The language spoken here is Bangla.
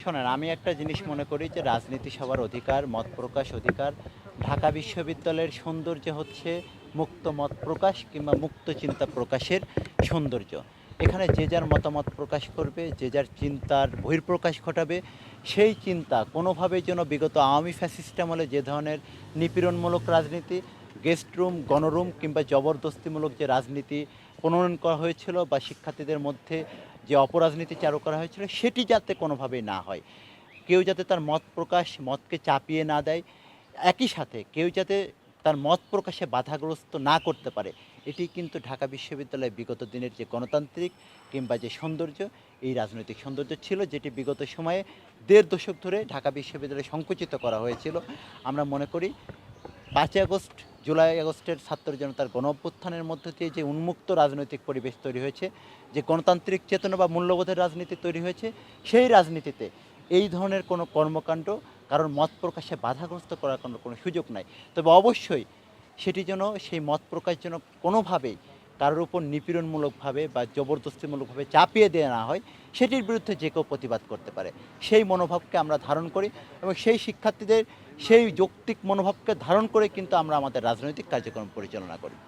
শোনেন, আমি একটা জিনিস মনে করি যে রাজনীতি সবার অধিকার, মত প্রকাশ অধিকার। ঢাকা বিশ্ববিদ্যালয়ের সৌন্দর্য হচ্ছে মুক্ত মত প্রকাশ কিংবা মুক্ত চিন্তা প্রকাশের সৌন্দর্য। এখানে যে যার মতামত প্রকাশ করবে, যে যার চিন্তার বহিঃপ্রকাশ ঘটাবে। সেই চিন্তা কোনোভাবেই যেন বিগত আওয়ামী ফ্যাসিস্ট আমলে যে ধরনের নিপীড়নমূলক রাজনীতি, গেস্ট রুম, গণরুম কিংবা জবরদস্তিমূলক যে রাজনীতি প্রণয়ন করা হয়েছিল বা শিক্ষার্থীদের মধ্যে যে অপরাজনীতি চালু করা হয়েছিল, সেটি যাতে কোনোভাবেই না হয়। কেউ যাতে তার মত প্রকাশ, মতকে চাপিয়ে না দেয়। একই সাথে কেউ যাতে তার মত প্রকাশে বাধাগ্রস্ত না করতে পারে। এটি কিন্তু ঢাকা বিশ্ববিদ্যালয়ের বিগত দিনের যে গণতান্ত্রিক কিংবা যে সৌন্দর্য, এই রাজনৈতিক সৌন্দর্য ছিল, যেটি বিগত সময়ে দেড় দশক ধরে ঢাকা বিশ্ববিদ্যালয়ে সংকুচিত করা হয়েছিল। আমরা মনে করি ৫ই আগস্ট, জুলাই আগস্টের ছাত্র জনতার গণঅভ্যুত্থানের মধ্য দিয়ে যে উন্মুক্ত রাজনৈতিক পরিবেশ তৈরি হয়েছে, যে গণতান্ত্রিক চেতনা বা মূল্যবোধের রাজনীতি তৈরি হয়েছে, সেই রাজনীতিতে এই ধরনের কোনো কর্মকাণ্ড কারোর মত প্রকাশে বাধাগ্রস্ত করার কোনো সুযোগ নাই। তবে অবশ্যই সেটি যেন, সেই মত প্রকাশ যেন কোনোভাবেই কারোর উপর নিপীড়নমূলকভাবে বা জবরদস্তিমূলকভাবে চাপিয়ে দেওয়া না হয়, সেটির বিরুদ্ধে যে কেউ প্রতিবাদ করতে পারে। সেই মনোভাবকে আমরা ধারণ করি এবং সেই শিক্ষার্থীদের সেই যৌক্তিক মনোভাবকে ধারণ করে কিন্তু আমরা আমাদের রাজনৈতিক কার্যক্রম পরিচালনা করি।